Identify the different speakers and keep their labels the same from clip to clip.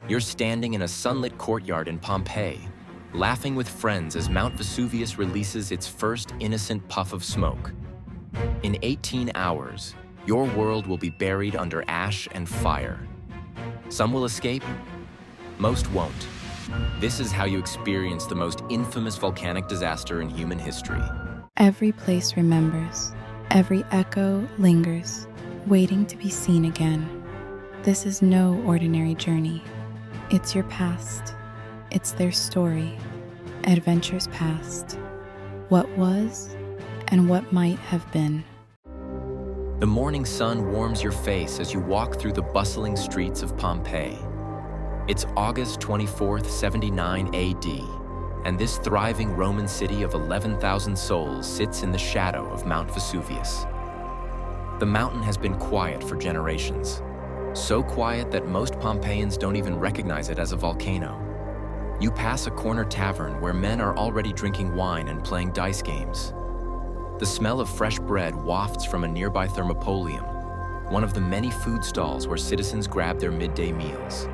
Speaker 1: You're standing in a sunlit courtyard in Pompeii, laughing with friends as Mount Vesuvius releases its first innocent puff of smoke. In 18 hours, your world will be buried under ash and fire. Some will escape, most won't. This is how you experience the most infamous volcanic disaster in human history.
Speaker 2: Every place remembers, every echo lingers, waiting to be seen again. This is no ordinary journey. It's your past. It's their story. Adventures past. What was and what might have been.
Speaker 1: The morning sun warms your face as you walk through the bustling streets of Pompeii. It's August 24th, 79 AD, and this thriving Roman city of 11,000 souls sits in the shadow of Mount Vesuvius. The mountain has been quiet for generations, so quiet that most Pompeians don't even recognize it as a volcano. You pass a corner tavern where men are already drinking wine and playing dice games. The smell of fresh bread wafts from a nearby thermopolium, one of the many food stalls where citizens grab their midday meals.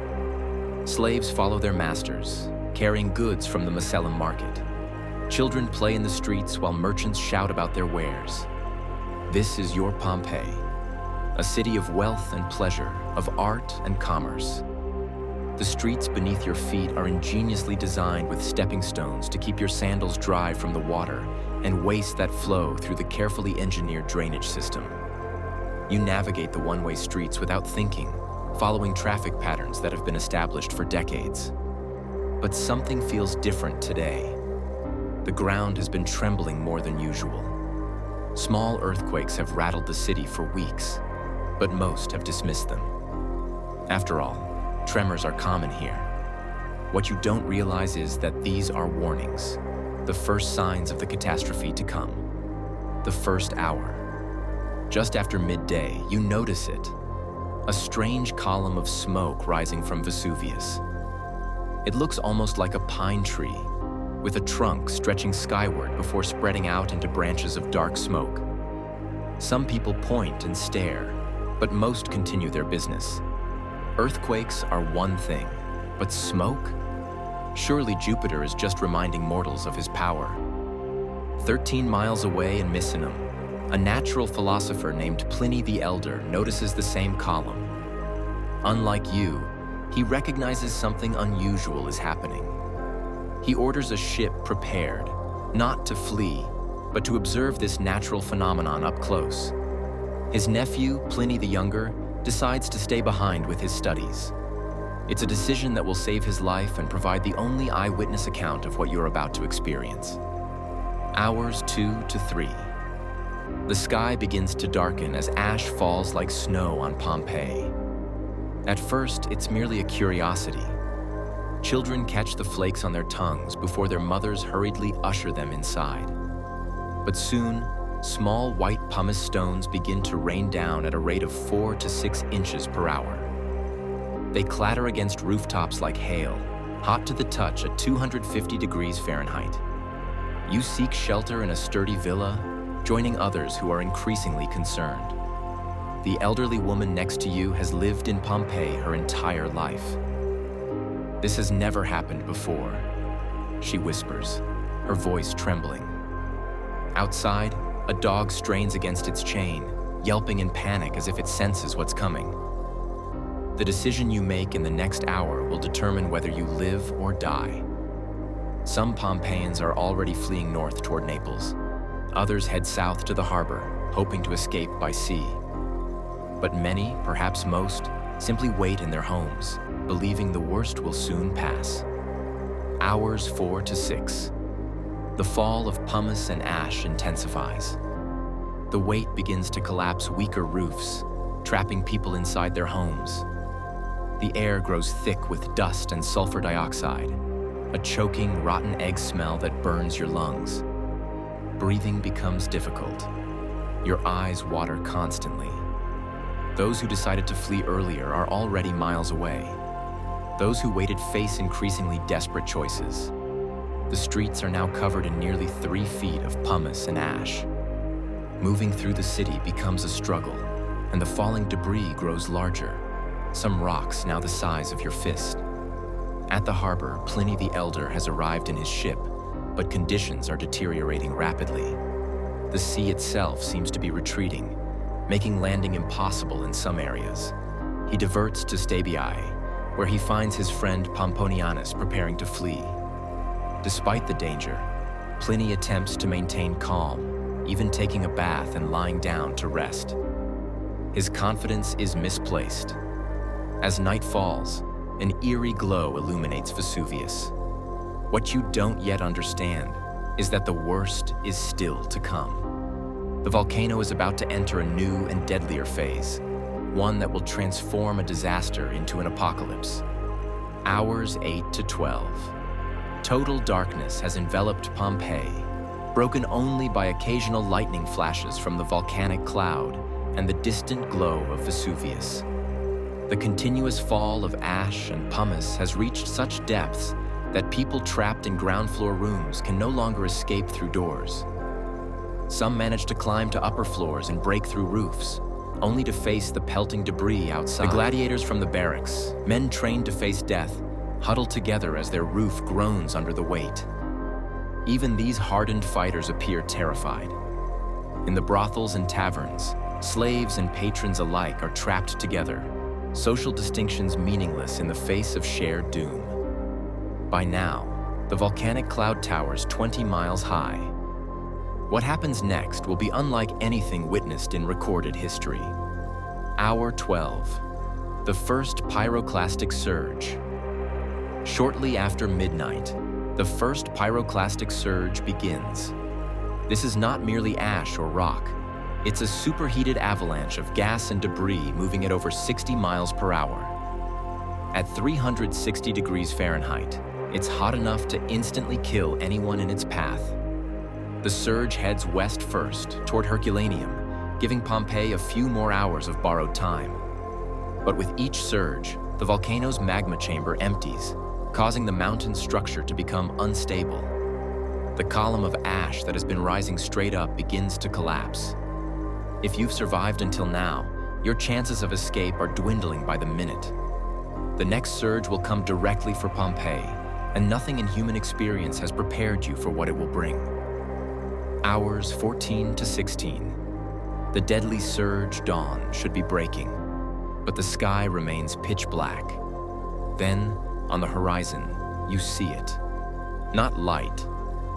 Speaker 1: Slaves follow their masters, carrying goods from the Macellum market. Children play in the streets while merchants shout about their wares. This is your Pompeii, a city of wealth and pleasure, of art and commerce. The streets beneath your feet are ingeniously designed with stepping stones to keep your sandals dry from the water and waste that flow through the carefully engineered drainage system. You navigate the one-way streets without thinking, following traffic patterns that have been established for decades. But something feels different today. The ground has been trembling more than usual. Small earthquakes have rattled the city for weeks, but most have dismissed them. After all, tremors are common here. What you don't realize is that these are warnings, the first signs of the catastrophe to come. The first hour. Just after midday, you notice it. A strange column of smoke rising from Vesuvius. It looks almost like a pine tree, with a trunk stretching skyward before spreading out into branches of dark smoke. Some people point and stare, but most continue their business. Earthquakes are one thing, but smoke? Surely Jupiter is just reminding mortals of his power. 13 miles away in Misenum, a natural philosopher named Pliny the Elder notices the same column. Unlike you, he recognizes something unusual is happening. He orders a ship prepared, not to flee, but to observe this natural phenomenon up close. His nephew, Pliny the Younger, decides to stay behind with his studies. It's a decision that will save his life and provide the only eyewitness account of what you're about to experience. Hours 2 to 3. The sky begins to darken as ash falls like snow on Pompeii. At first, it's merely a curiosity. Children catch the flakes on their tongues before their mothers hurriedly usher them inside. But soon, small white pumice stones begin to rain down at a rate of 4 to 6 inches per hour. They clatter against rooftops like hail, hot to the touch at 250 degrees Fahrenheit. You seek shelter in a sturdy villa, joining others who are increasingly concerned. The elderly woman next to you has lived in Pompeii her entire life. This has never happened before, she whispers, her voice trembling. Outside, a dog strains against its chain, yelping in panic as if it senses what's coming. The decision you make in the next hour will determine whether you live or die. Some Pompeians are already fleeing north toward Naples. Others head south to the harbor, hoping to escape by sea. But many, perhaps most, simply wait in their homes, believing the worst will soon pass. Hours 4 to 6. The fall of pumice and ash intensifies. The weight begins to collapse weaker roofs, trapping people inside their homes. The air grows thick with dust and sulfur dioxide, a choking, rotten egg smell that burns your lungs. Breathing becomes difficult. Your eyes water constantly. Those who decided to flee earlier are already miles away. Those who waited face increasingly desperate choices. The streets are now covered in nearly 3 feet of pumice and ash. Moving through the city becomes a struggle, and the falling debris grows larger, some rocks now the size of your fist. At the harbor, Pliny the Elder has arrived in his ship, but conditions are deteriorating rapidly. The sea itself seems to be retreating, making landing impossible in some areas. He diverts to Stabiae, where he finds his friend Pomponianus preparing to flee. Despite the danger, Pliny attempts to maintain calm, even taking a bath and lying down to rest. His confidence is misplaced. As night falls, an eerie glow illuminates Vesuvius. What you don't yet understand is that the worst is still to come. The volcano is about to enter a new and deadlier phase, one that will transform a disaster into an apocalypse. Hours 8 to 12. Total darkness has enveloped Pompeii, broken only by occasional lightning flashes from the volcanic cloud and the distant glow of Vesuvius. The continuous fall of ash and pumice has reached such depths that people trapped in ground floor rooms can no longer escape through doors. Some manage to climb to upper floors and break through roofs, only to face the pelting debris outside. The gladiators from the barracks, men trained to face death, huddle together as their roof groans under the weight. Even these hardened fighters appear terrified. In the brothels and taverns, slaves and patrons alike are trapped together, social distinctions meaningless in the face of shared doom. By now, the volcanic cloud towers 20 miles high. What happens next will be unlike anything witnessed in recorded history. Hour 12. The first pyroclastic surge. Shortly after midnight, the first pyroclastic surge begins. This is not merely ash or rock. It's a superheated avalanche of gas and debris moving at over 60 miles per hour. At 360 degrees Fahrenheit, it's hot enough to instantly kill anyone in its path. The surge heads west first, toward Herculaneum, giving Pompeii a few more hours of borrowed time. But with each surge, the volcano's magma chamber empties, causing the mountain structure to become unstable. The column of ash that has been rising straight up begins to collapse. If you've survived until now, your chances of escape are dwindling by the minute. The next surge will come directly for Pompeii, and nothing in human experience has prepared you for what it will bring. Hours 14 to 16. The deadly surge dawn should be breaking, but the sky remains pitch black. Then, on the horizon, you see it. Not light,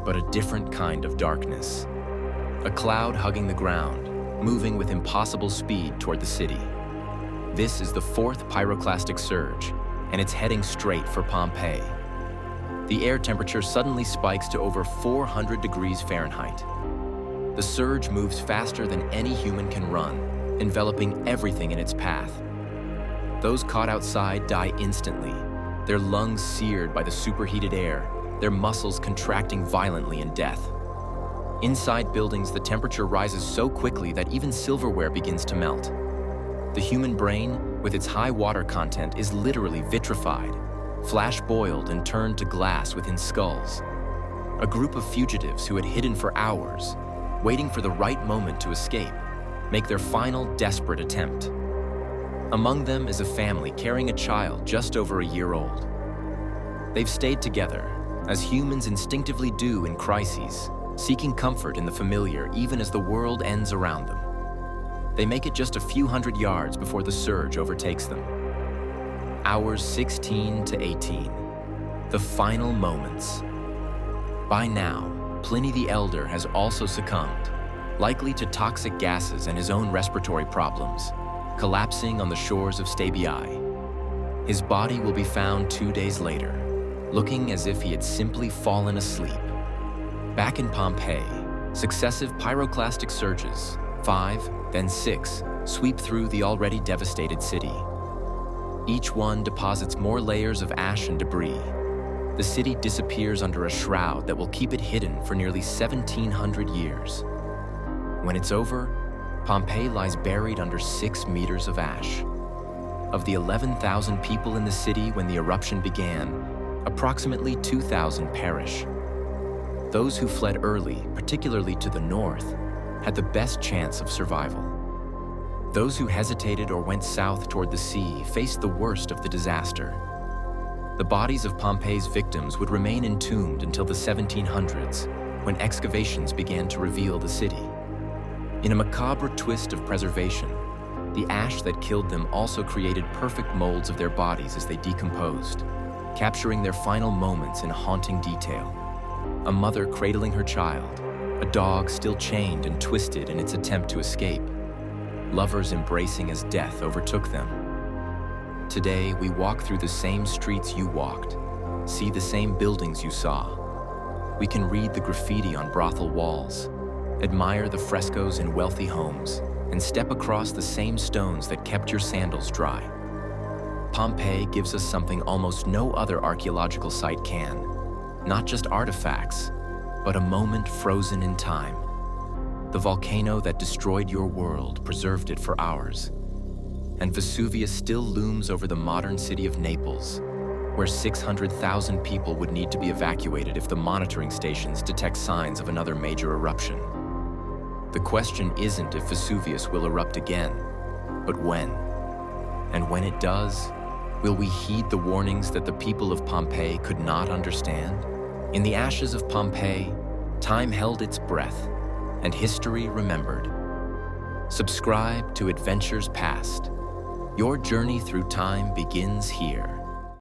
Speaker 1: but a different kind of darkness. A cloud hugging the ground, moving with impossible speed toward the city. This is the fourth pyroclastic surge, and it's heading straight for Pompeii. The air temperature suddenly spikes to over 400 degrees Fahrenheit. The surge moves faster than any human can run, enveloping everything in its path. Those caught outside die instantly, their lungs seared by the superheated air, their muscles contracting violently in death. Inside buildings, the temperature rises so quickly that even silverware begins to melt. The human brain, with its high water content, is literally vitrified, flash boiled and turned to glass within skulls. A group of fugitives who had hidden for hours, waiting for the right moment to escape, make their final desperate attempt. Among them is a family carrying a child just over a year old. They've stayed together, as humans instinctively do in crises, seeking comfort in the familiar even as the world ends around them. They make it just a few hundred yards before the surge overtakes them. Hours 16 to 18. The final moments. By now, Pliny the Elder has also succumbed, likely to toxic gases and his own respiratory problems, collapsing on the shores of Stabiae. His body will be found 2 days later, looking as if he had simply fallen asleep. Back in Pompeii, successive pyroclastic surges, 5, then 6, sweep through the already devastated city. Each one deposits more layers of ash and debris. The city disappears under a shroud that will keep it hidden for nearly 1,700 years. When it's over, Pompeii lies buried under 6 meters of ash. Of the 11,000 people in the city when the eruption began, approximately 2,000 perish. Those who fled early, particularly to the north, had the best chance of survival. Those who hesitated or went south toward the sea faced the worst of the disaster. The bodies of Pompeii's victims would remain entombed until the 1700s, when excavations began to reveal the city. In a macabre twist of preservation, the ash that killed them also created perfect molds of their bodies as they decomposed, capturing their final moments in haunting detail. A mother cradling her child, a dog still chained and twisted in its attempt to escape, lovers embracing as death overtook them. Today, we walk through the same streets you walked, see the same buildings you saw. We can read the graffiti on brothel walls, admire the frescoes in wealthy homes, and step across the same stones that kept your sandals dry. Pompeii gives us something almost no other archaeological site can. Not just artifacts, but a moment frozen in time. The volcano that destroyed your world preserved it for ours. And Vesuvius still looms over the modern city of Naples, where 600,000 people would need to be evacuated if the monitoring stations detect signs of another major eruption. The question isn't if Vesuvius will erupt again, but when. And when it does, will we heed the warnings that the people of Pompeii could not understand? In the ashes of Pompeii, time held its breath, and history remembered. Subscribe to Adventures Past. Your journey through time begins here.